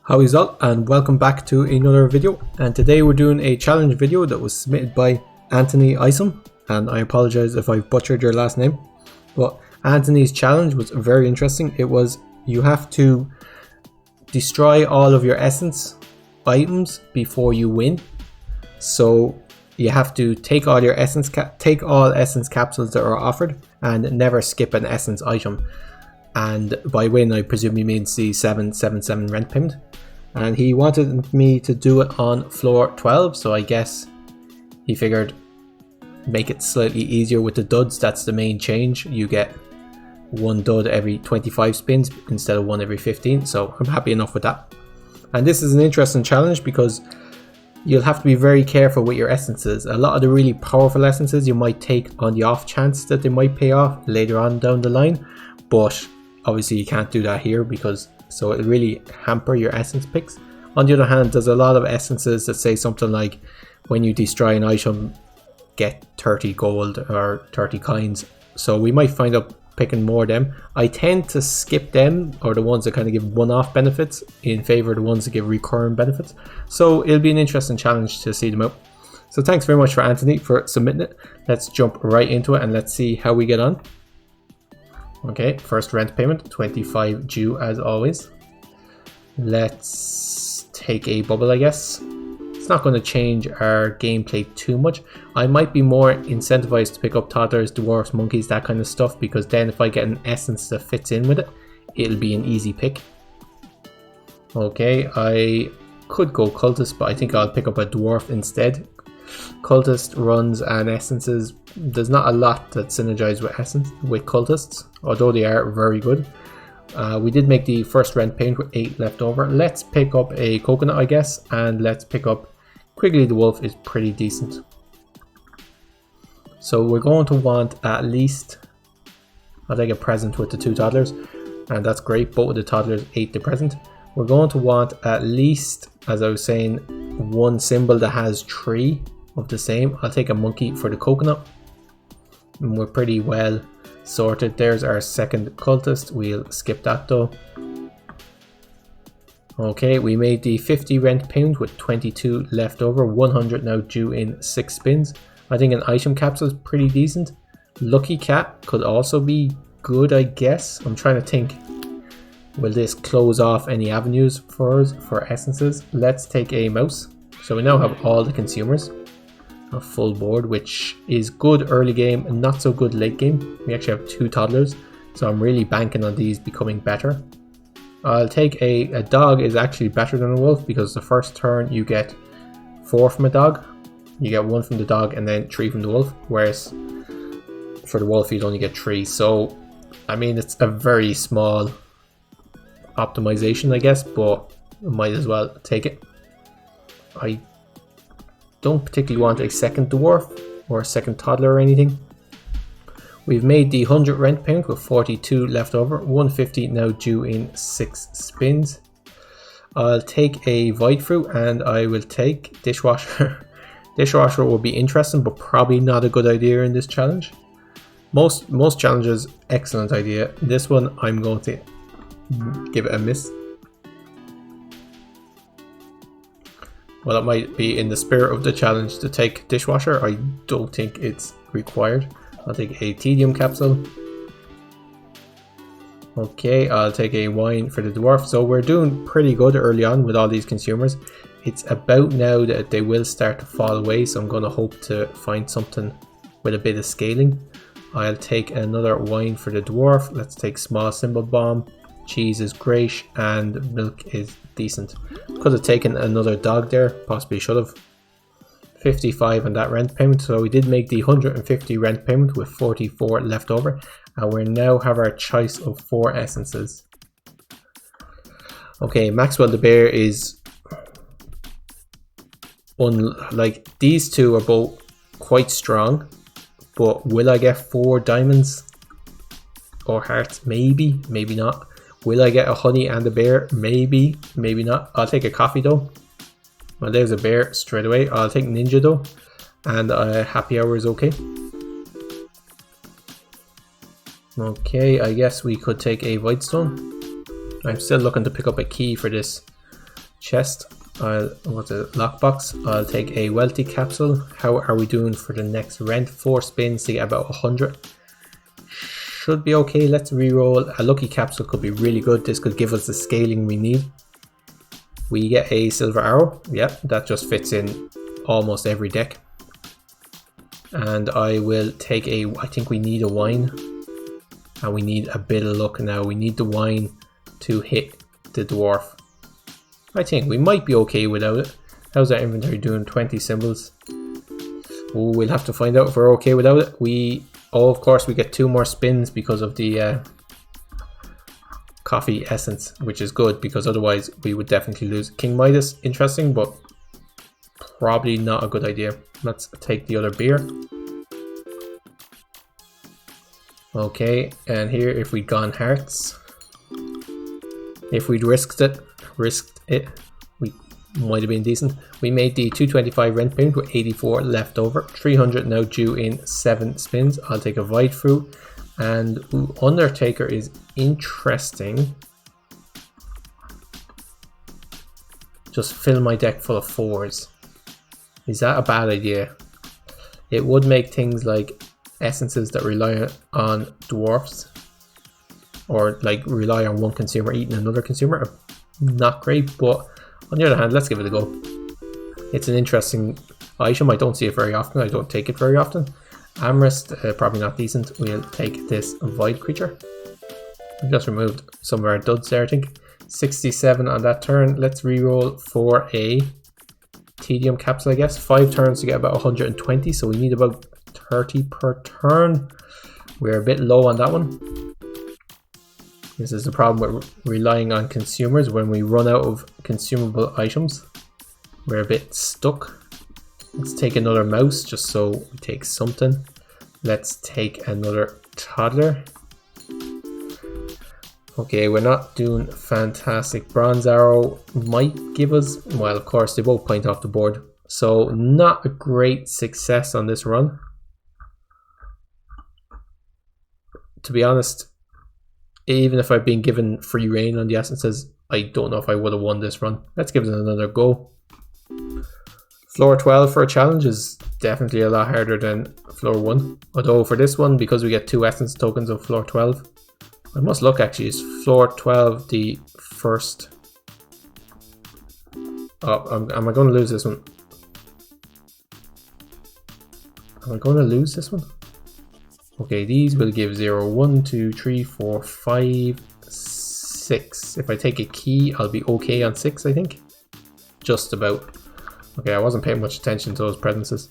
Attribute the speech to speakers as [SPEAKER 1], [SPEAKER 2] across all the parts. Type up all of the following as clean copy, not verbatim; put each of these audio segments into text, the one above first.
[SPEAKER 1] How is up, and welcome back to another video. And today we're doing a challenge video that was submitted by Anthony Isom, and I apologize if I've butchered your last name. But Anthony's challenge was very interesting. It was you have to destroy all of your essence items before you win. So you have to take all your essence essence capsules that are offered and never skip an essence item. And by win, I presume he means the 777 rent payment. And he wanted me to do it on floor 12, so I guess he figured make it slightly easier with the duds. That's the main change. You get one dud every 25 spins instead of one every 15, so I'm happy enough with that. And this is an interesting challenge because you'll have to be very careful with your essences. A lot of the really powerful essences you might take on the off chance that they might pay off later on down the line, but obviously you can't do that here because so it'll really hamper your essence picks. On the other hand, there's a lot of essences that say something like when you destroy an item get 30 gold or 30 coins, so we might find up picking more of them. I tend to skip them, or the ones that kind of give one-off benefits, in favor of the ones that give recurring benefits. So it'll be an interesting challenge to see them out. So thanks very much for Anthony for submitting it. Let's jump right into it and let's see how we get on. Okay, first rent payment, 25 due as always. Let's take a bubble, I guess. It's not going to change our gameplay too much. I might be more incentivized to pick up toddlers, dwarfs, monkeys, that kind of stuff, because then if I get an essence that fits in with it, it'll be an easy pick. Okay, I could go cultist, but I think I'll pick up a dwarf instead. Cultist runs and essences, there's not a lot that synergize with cultists, although they are very good. We did make the first rent payment with 8 left over. Let's pick up a coconut, I guess, and let's pick up Quigley the wolf is pretty decent. So we're going to want at least, I'll take a present with the 2 toddlers, and that's great, both of the toddlers ate the present. We're going to want at least, as I was saying, one symbol that has 3 of the same. I'll take a monkey for the coconut, and we're pretty well sorted. There's our second cultist. We'll skip that though. Okay, we made the 50 rent payment with 22 left over, 100 now due in 6 spins. I think an item capsule is pretty decent. Lucky cat could also be good, I guess. I'm trying to think, will this close off any avenues for us for essences? Let's take a mouse. So we now have all the consumers, a full board, which is good early game and not so good late game. We actually have 2 toddlers, so I'm really banking on these becoming better. I'll take a dog is actually better than a wolf because the first turn you get 4 from a dog. You get 1 from the dog and then 3 from the wolf, whereas for the wolf you'd only get 3. So I mean, it's a very small optimization, I guess, but I might as well take it. I don't particularly want a second dwarf or a second toddler or anything. We've made the 100 rent payment with 42 left over, 150 now due in 6 spins. I'll take a void fruit and I will take dishwasher. Dishwasher will be interesting, but probably not a good idea in this challenge. Most challenges, excellent idea. This one I'm going to give it a miss. Well, it might be in the spirit of the challenge to take dishwasher. I don't think it's required. I'll take a tedium capsule. Okay, I'll take a wine for the dwarf. So we're doing pretty good early on with all these consumers. It's about now that they will start to fall away, so I'm going to hope to find something with a bit of scaling. I'll take another wine for the dwarf. Let's take small symbol bomb. Cheese is great and milk is decent. Could have taken another dog there, possibly should have. 55 on that rent payment, so we did make the 150 rent payment with 44 left over, and we now have our choice of 4 essences. Okay, Maxwell the bear is like these 2 are both quite strong, but will I get 4 diamonds or hearts? Maybe, maybe not. Will I get a honey and a bear? Maybe, maybe not. I'll take a coffee though. Well, there's a bear straight away. I'll take ninja though, and happy hour is okay. Okay, I guess we could take a void stone. I'm still looking to pick up a key for this chest. What's a lockbox? I'll take a wealthy capsule. How are we doing for the next rent? 4 spins to get about 100. Should be okay. Let's reroll. A lucky capsule could be really good. This could give us the scaling we need. We get a silver arrow. Yep, that just fits in almost every deck. And I will take a, I think we need a wine. And we need a bit of luck now. We need the wine to hit the dwarf. I think we might be okay without it. How's our inventory doing? 20 symbols. Oh, we'll have to find out if we're okay without it. Oh, of course, we get 2 more spins because of the coffee essence, which is good because otherwise we would definitely lose. King Midas, interesting, but probably not a good idea. Let's take the other beer. Okay, and here if we'd gone hearts, if we'd risked it, we might have been decent. We made the 225 rent payment with 84 left over. 300 now due in 7 spins. I'll take a Void Fruit. And ooh, Undertaker is interesting. Just fill my deck full of 4s. Is that a bad idea? It would make things like essences that rely on dwarfs, or like rely on one consumer eating another consumer, not great, but on the other hand, let's give it a go. It's an interesting item. I don't see it very often. I don't take it very often. Amherst, probably not decent. We'll take this Void Creature. We just removed some of our duds there, I think. 67 on that turn. Let's reroll for a Tedium Capsule, I guess. 5 turns to get about 120, so we need about 30 per turn. We're a bit low on that one. This is the problem with relying on consumers. When we run out of consumable items, we're a bit stuck. Let's take another mouse just so we take something. Let's take another toddler. Okay, we're not doing fantastic. Bronze Arrow might give us, well, of course, they both point off the board. So not a great success on this run. To be honest, even if I've been given free reign on the essences, I don't know if I would have won this run. Let's give it another go. Floor 12 for a challenge is definitely a lot harder than floor 1. Although for this one, because we get 2 essence tokens of floor 12, I must look actually, is floor 12 the first? Oh, am I going to lose this one? Am I going to lose this one? Okay, these will give 0, 1, 2, 3, 4, 5, 6. If I take a key, I'll be okay on 6, I think. Just about. Okay, I wasn't paying much attention to those presents.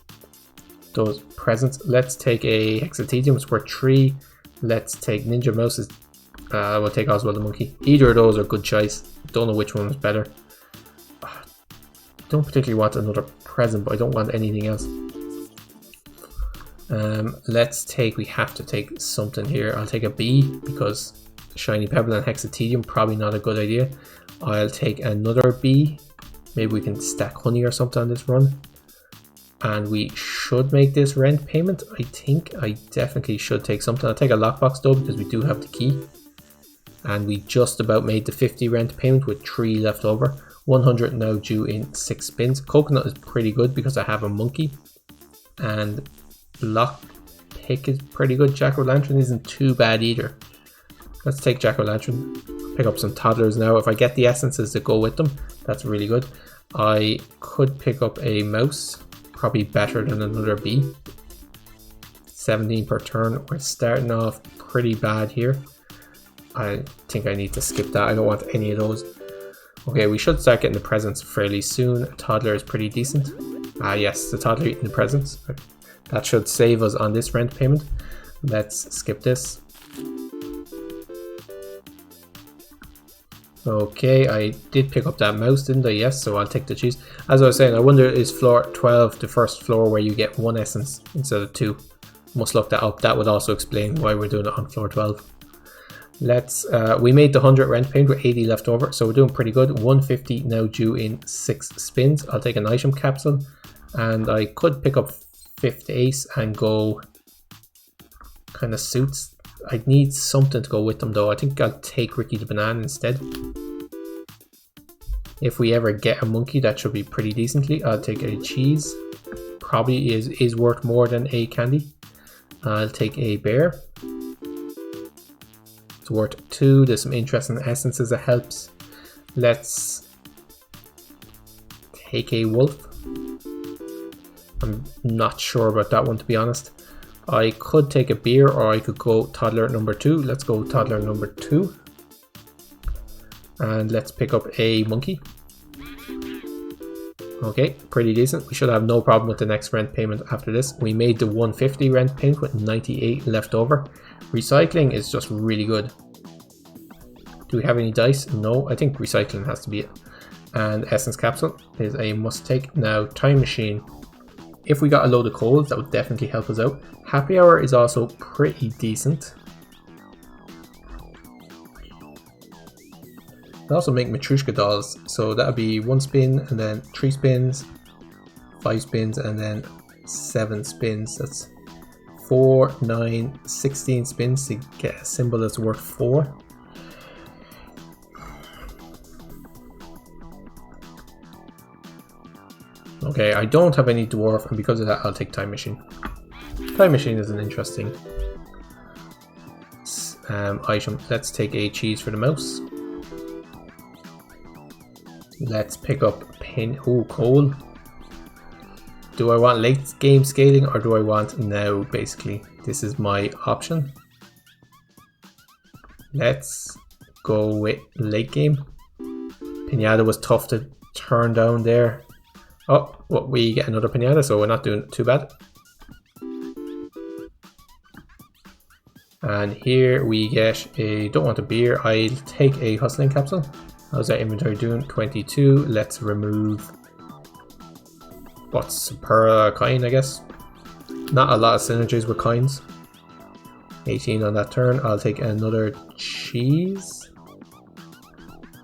[SPEAKER 1] Let's take a Hexatedium, it's worth 3. Let's take Ninja Mouses. We'll take Oswald the Monkey. Either of those are good choice. Don't know which one is better. Don't particularly want another present, but I don't want anything else. We have to take something here. I'll take a B because Shiny Pebble and Hexatedium, probably not a good idea. I'll take another B. Maybe we can stack honey or something on this run. And we should make this rent payment. I think I definitely should take something. I'll take a lockbox though because we do have the key. And we just about made the 50 rent payment with 3 left over. 100 now due in 6 spins. Coconut is pretty good because I have a monkey. And Lockpick is pretty good. Jack-o'-lantern isn't too bad either. Let's take Jack-o'-lantern. Pick up some toddlers now. If I get the essences to go with them, that's really good. I could pick up a mouse. Probably better than another B. 17 per turn. We're starting off pretty bad here. I think I need to skip that. I don't want any of those. Okay, we should start getting the presents fairly soon. Toddler is pretty decent. Ah yes, the toddler eating the presents. That should save us on this rent payment. Let's skip this. Okay, I did pick up that mouse, didn't I? Yes, so I'll take the cheese. As I was saying, I wonder, is floor 12 the first floor where you get 1 essence instead of 2? Must look that up. That would also explain why we're doing it on floor 12. We made the 100 rent payment with 80 left over, so we're doing pretty good. 150 now due in 6 spins. I'll take an item capsule, and I could pick up 5th ace and go kind of suits. I'd need something to go with them though. I think I'll take Ricky the Banana instead. If we ever get a monkey, that should be pretty decently. I'll take a cheese. Probably is worth more than a candy. I'll take a bear. It's worth 2. There's some interesting essences that helps. Let's take a wolf. I'm not sure about that one, to be honest. I could take a beer, or I could go toddler number 2. Let's go toddler number 2. And let's pick up a monkey. Okay, pretty decent. We should have no problem with the next rent payment after this. We made the 150 rent payment with 98 left over. Recycling is just really good. Do we have any dice? No, I think recycling has to be it. And essence capsule is a must take. Now, time machine. If we got a load of coals, that would definitely help us out. Happy hour is also pretty decent. I also make Matryoshka dolls, so that would be 1 spin, and then 3 spins, 5 spins, and then 7 spins. That's 4, 9, 16 spins to get a symbol that's worth 4. Okay, I don't have any dwarf, and because of that I'll take time machine. Time machine is an interesting item. Let's take a cheese for the mouse. Let's pick up pin. Oh, coal. Do I want late game scaling, or do I want now? Basically, this is my option. Let's go with late game. Pinata was tough to turn down there. Oh, well, we get another pinata, so we're not doing too bad. And here we get a, don't want a beer, I'll take a hustling capsule. How's that inventory doing? 22. Let's remove what's per coin, I guess. Not a lot of synergies with coins. 18 on that turn. I'll take another cheese.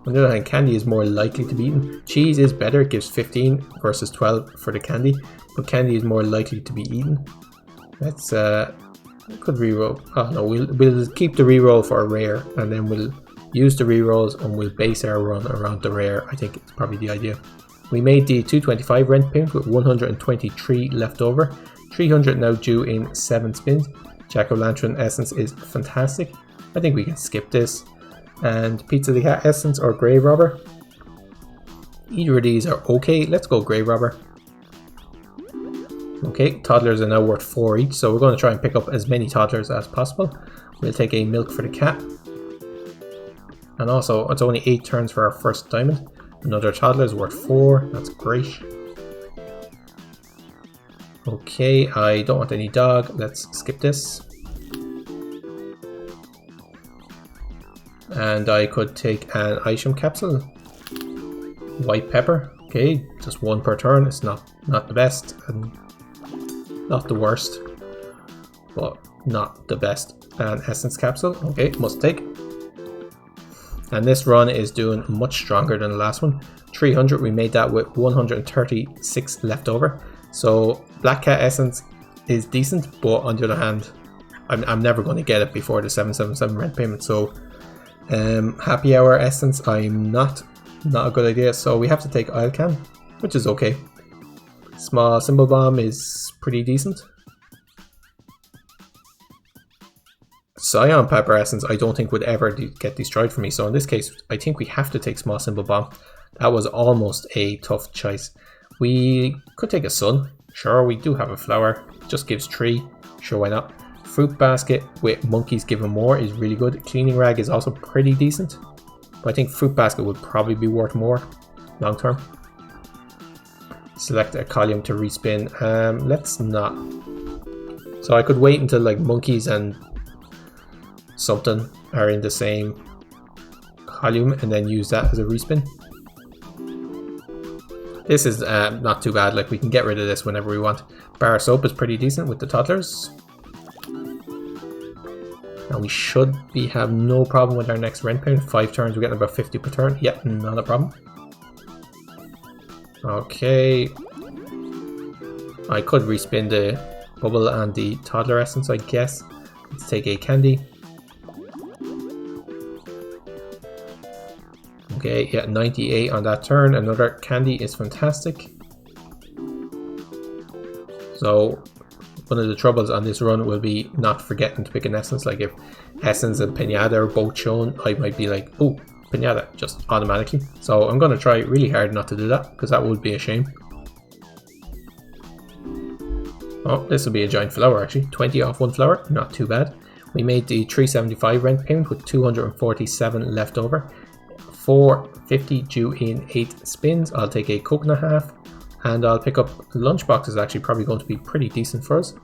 [SPEAKER 1] On the other hand, candy is more likely to be eaten. Cheese is better, it gives 15 versus 12 for the candy, but candy is more likely to be eaten. Let's could reroll. Oh no, we'll keep the reroll for a rare, and then we'll use the rerolls and we'll base our run around the rare. I think it's probably the idea. We made the 225 rent payment with 123 left over. 300 now due in 7 spins. Jack-o'-lantern essence is fantastic. I think we can skip this. And Pizza the Cat essence or Grave Robber. Either of these are okay. Let's go Grave Robber. Okay, toddlers are now worth 4 each, so we're going to try and pick up as many toddlers as possible. We'll take a milk for the cat. And also, it's only 8 turns for our first diamond. Another toddler is worth 4. That's great. Okay, I don't want any dog. Let's skip this. And I could take an item capsule. White pepper. Okay, just 1 per turn. It's not the best and not the worst, but not the best. An essence capsule. Okay, must take. And this run is doing much stronger than the last one. 300, we made that with 136 left over. So Black Cat essence is decent, but on the other hand, I'm never going to get it before the 777 rent payment. So happy hour essence, I'm not a good idea. So we have to take oil can, which is okay. Small symbol bomb is pretty decent. Cyan pepper essence I don't think would ever get destroyed for me, so in this case I think we have to take small symbol bomb. That was almost a tough choice. We could take a sun. Sure, we do have a flower, just gives 3. Sure, why not? Fruit basket with monkeys giving more is really good. Cleaning rag is also pretty decent, but I think fruit basket would probably be worth more long term. Select a column to respin. Let's not. So I could wait until like monkeys and something are in the same column and then use that as a respin. This is not too bad, like we can get rid of this whenever we want. Bar soap is pretty decent with the toddlers. And we should have no problem with our next rent payment. 5 turns, we're getting about 50 per turn. Yep, not a problem. Okay. I could respin the bubble and the toddler essence, I guess. Let's take a candy. Okay, yeah, 98 on that turn. Another candy is fantastic. So one of the troubles on this run will be not forgetting to pick an essence. Like if essence and pinata are both shown, I might be like, oh, pinata, just automatically. So I'm going to try really hard not to do that, because that would be a shame. Oh, this will be a giant flower actually. 20 off one flower, not too bad. We made the 375 rent payment with 247 left over. 450 due in 8 spins. I'll take a coconut half, and I'll pick up lunchbox. Is actually probably going to be pretty decent for us.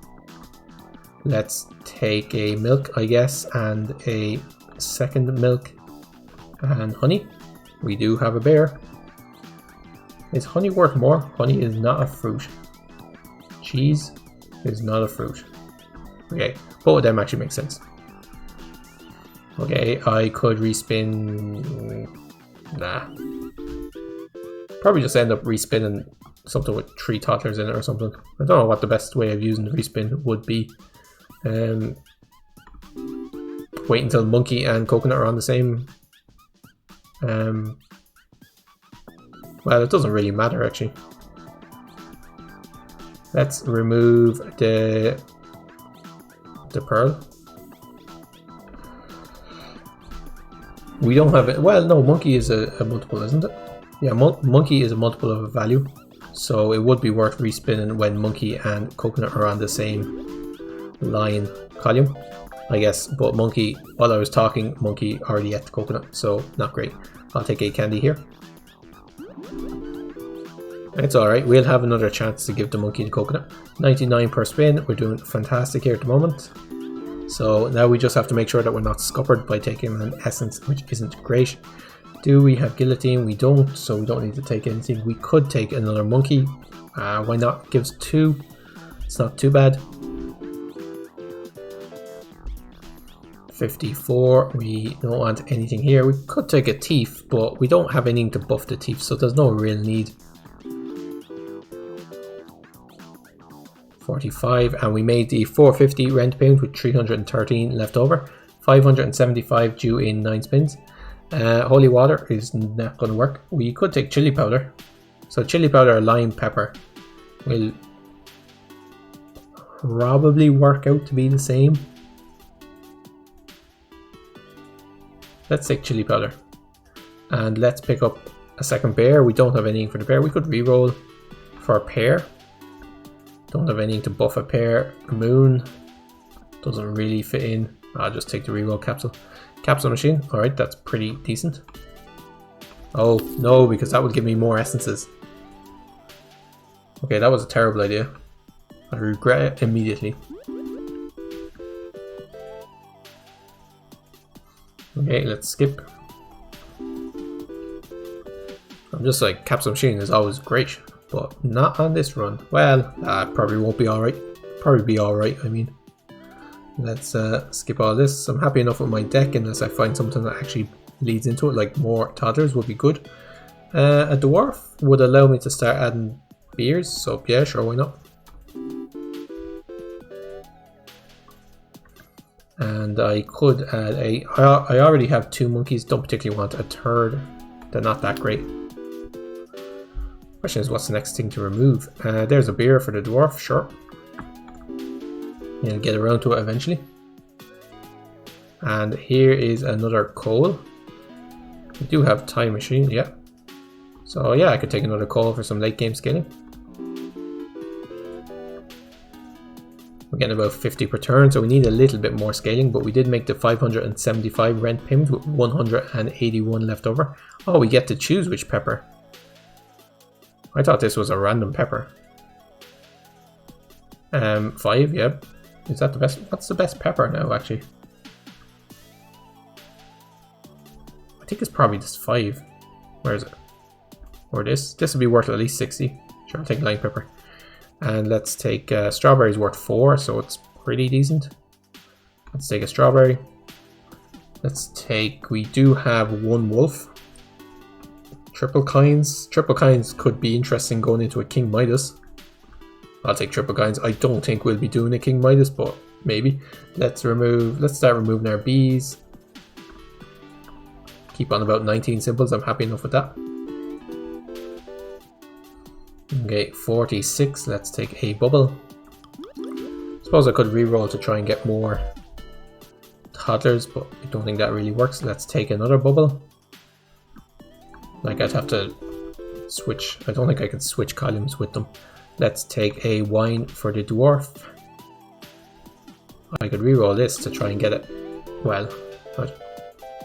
[SPEAKER 1] Let's take a milk, I guess, and a second milk and honey. We do have a bear. Is honey worth more? Honey is not a fruit. Cheese is not a fruit. Okay, both of them actually make sense. Okay, I could respin. Nah. Probably just end up respinning something with 3 toddlers in it or something. I don't know what the best way of using the respin would be. Wait until monkey and coconut are on the same. Well, it doesn't really matter actually. Let's remove the pearl. We don't have it. Well, no, monkey is a multiple, isn't it? Yeah, monkey is a multiple of a value, so it would be worth respinning when monkey and coconut are on the same line column, I guess. But monkey, while I was talking, monkey already ate the coconut, so not great. I'll take a candy here. It's alright, we'll have another chance to give the monkey the coconut. 99 per spin, we're doing fantastic here at the moment. So now we just have to make sure that we're not scuppered by taking an essence, which isn't great. Do we have guillotine? We don't, so we don't need to take anything. We could take another monkey. Why not? Gives 2. It's not too bad. 54, we don't want anything here. We could take a thief, but we don't have anything to buff the thief, so there's no real need. 45, and we made the 450 rent payment with 313 left over. 575 due in 9 spins. Holy water is not going to work. We could take chili powder. So chili powder or lime pepper will probably work out to be the same. Let's take chili powder. And let's pick up a second bear. We don't have anything for the bear. We could reroll for a pear. Don't have anything to buff a pear. Moon doesn't really fit in. I'll just take the reroll capsule. Capsule machine. Alright, that's pretty decent. Oh, no, because that would give me more essences. Okay, that was a terrible idea. I regret it immediately. Okay, let's skip. I'm just like, capsule machine is always great, but not on this run. Well, probably won't be alright. Probably be alright, I mean. Let's skip all this. I'm happy enough with my deck unless I find something that actually leads into it, like more toddlers would be good. A dwarf would allow me to start adding beers, so yeah, sure, why not? And I could add a... I already have 2 monkeys, don't particularly want a third. They're not that great. Question is, what's the next thing to remove? There's a beer for the dwarf, sure. Yeah, get around to it eventually. And here is another coal. We do have time machine, yeah. So yeah, I could take another coal for some late game scaling. We're getting about 50 per turn, so we need a little bit more scaling, but we did make the 575 rent payment with 181 left over. Oh, we get to choose which pepper. I thought this was a random pepper. 5, yep. Is that the best? What's the best pepper now, actually? I think it's probably this 5. Where is it? Or this? This would be worth at least 60. Sure, I'll take lime pepper. And let's take strawberries worth 4, so it's pretty decent. Let's take a strawberry. Let's take, we do have 1 wolf. Triple kinds. Triple kinds could be interesting going into a King Midas. I'll take triple kinds. I don't think we'll be doing a King Midas, but maybe. Let's start removing our bees. keep on about 19 symbols. I'm happy enough with that. Okay, 46. Let's take a bubble. Suppose I could reroll to try and get more toddlers, but I don't think that really works. Let's take another bubble. Like, I'd have to switch. I don't think I can switch columns with them. Let's take a wine for the dwarf. I could reroll this to try and get it. Well, I'd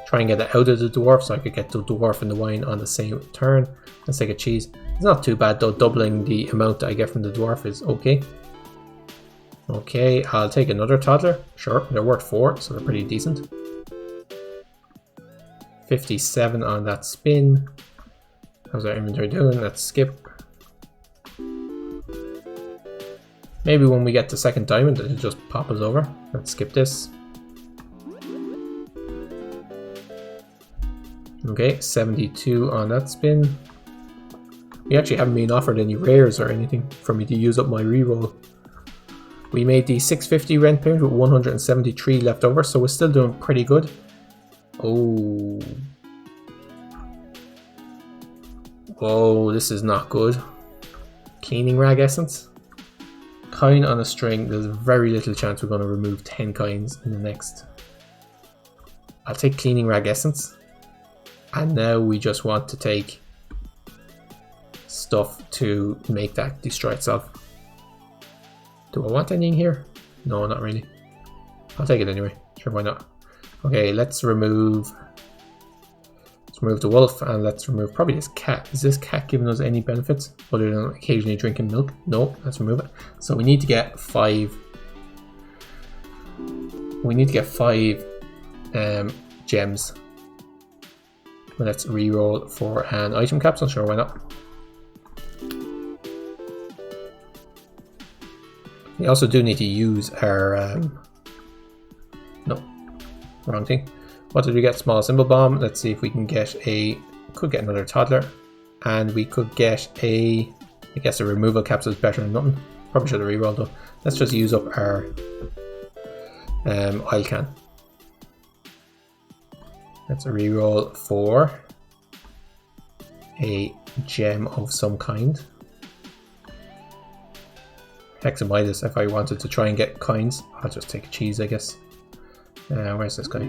[SPEAKER 1] try and get it out of the dwarf so I could get the dwarf and the wine on the same turn. Let's take a cheese. It's not too bad though. Doubling the amount that I get from the dwarf is okay. Okay, I'll take another toddler. Sure, they're worth 4, so they're pretty decent. 57 on that spin. How's our inventory doing? Let's skip. Maybe when we get the second diamond, it'll just pop us over. Let's skip this. Okay, 72 on that spin. We actually haven't been offered any rares or anything for me to use up my reroll. We made the 650 rent payment with 173 left over, so we're still doing pretty good. Oh. Whoa, this is not good. Cleaning rag essence. Coin on a string. There's very little chance we're going to remove 10 coins in the next. I'll take cleaning rag essence. And now we just want to take stuff to make that destroy itself. Do I want anything here? No, not really. I'll take it anyway. Sure, why not? Okay, let's remove the wolf, and let's remove probably this cat. Is this cat giving us any benefits other than occasionally drinking milk? No, let's remove it. So we need to get 5. We need to get 5 gems. Let's reroll for an item capsule. Sure, why not? We also do need to use our no, wrong thing. What did we get? Small symbol bomb. Let's see if we can get a, could get another toddler, and we could get a, I guess a removal capsule is better than nothing. Probably should have rerolled though. Let's just use up our oil can. Let's reroll for a gem of some kind. Hexamitis. If I wanted to try and get coins, I'll just take a cheese, I guess. Where's this guy?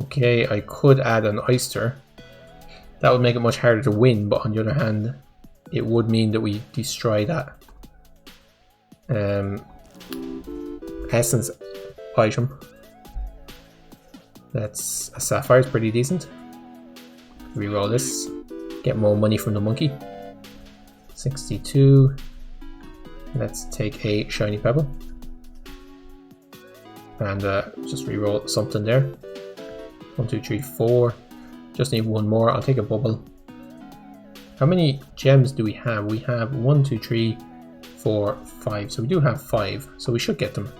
[SPEAKER 1] Okay, I could add an oyster. That would make it much harder to win, but on the other hand, it would mean that we destroy that essence item. That's a sapphire, is pretty decent. Reroll this. Get more money from the monkey. 62. Let's take a shiny pebble. And just reroll something there. 1, 2, 3, 4. Just need one more. I'll take a bubble. How many gems do we have? We have 1, 2, 3, 4, 5. So we do have 5. So we should get them.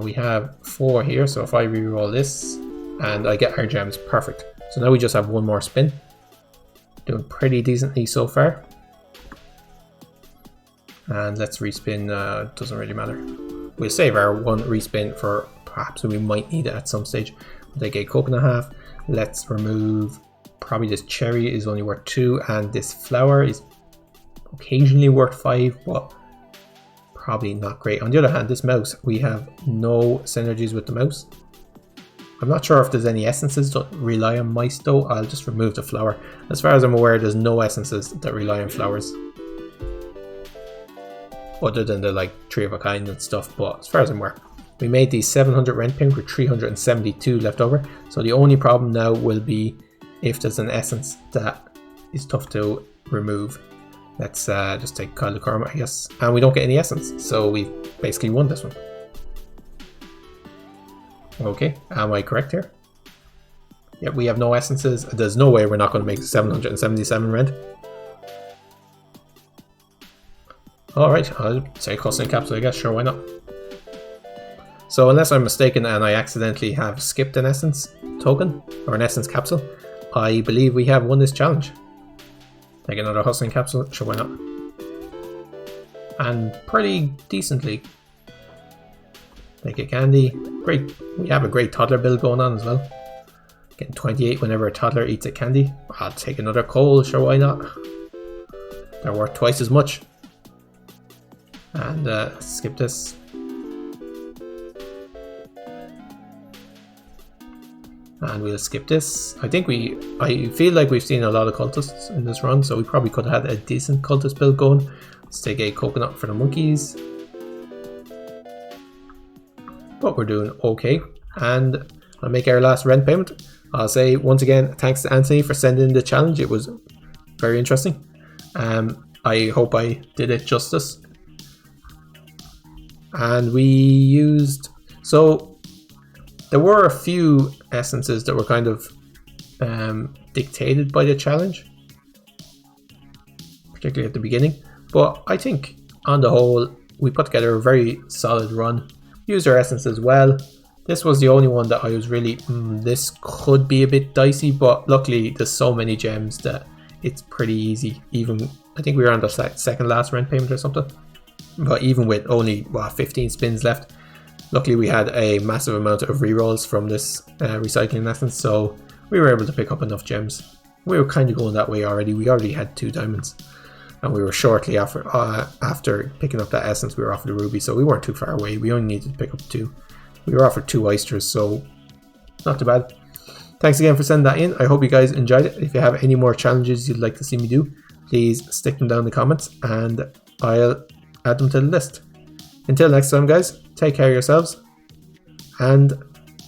[SPEAKER 1] We have 4 here. So if I reroll this and I get our gems, perfect. So now we just have one more spin. Doing pretty decently so far. And let's respin, doesn't really matter. We'll save our one respin for perhaps we might need it at some stage. We'll take a coconut half. Let's remove, probably this cherry is only worth 2, and this flower is occasionally worth 5, but probably not great. On the other hand, this mouse, we have no synergies with the mouse. I'm not sure if there's any essences that rely on mice though. I'll just remove the flower. As far as I'm aware, there's no essences that rely on flowers. Other than the like 3 of a kind and stuff, but as far as I'm aware. We made these 700 rent payment with 372 left over. So the only problem now will be if there's an essence that is tough to remove. Let's just take Kyle the Karma, I guess. And we don't get any essence, so we've basically won this one. Okay, am I correct here? Yep, we have no essences. There's no way we're not going to make 777 rent. Alright, I'll say custom capsule, I guess. Sure, why not? So unless I'm mistaken and I accidentally have skipped an essence token or an essence capsule, I believe we have won this challenge. Take another hustling capsule. Sure, why not? And pretty decently. Make a candy. Great. We have a great toddler build going on as well. Getting 28 whenever a toddler eats a candy. I'll take another coal, sure, why not? They're worth twice as much. And skip this. And we'll skip this. I feel like we've seen a lot of cultists in this run, so we probably could have had a decent cultist build going. Let's take a coconut for the monkeys. But we're doing okay. And I'll make our last rent payment. I'll say once again, thanks to Anthony for sending the challenge. It was very interesting. I hope I did it justice. And we used, so there were a few essences that were kind of dictated by the challenge, particularly at the beginning. But I think on the whole, we put together a very solid run. Used our essences well. This was the only one that I was really, this could be a bit dicey, but luckily there's so many gems that it's pretty easy. Even, I think we were on the second last rent payment or something. But even with only 15 spins left, luckily we had a massive amount of rerolls from this recycling essence, so we were able to pick up enough gems. We were kind of going that way already. We already had 2 diamonds, and we were shortly after picking up that essence, we were offered a ruby, so we weren't too far away. We only needed to pick up 2. We were offered 2 oysters, so not too bad. Thanks again for sending that in. I hope you guys enjoyed it. If you have any more challenges you'd like to see me do, please stick them down in the comments and I'll add them to the list. Until next time, guys, take care of yourselves. And,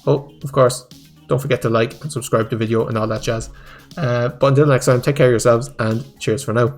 [SPEAKER 1] oh, of course, don't forget to like and subscribe to the video and all that jazz. But until next time, take care of yourselves and cheers for now.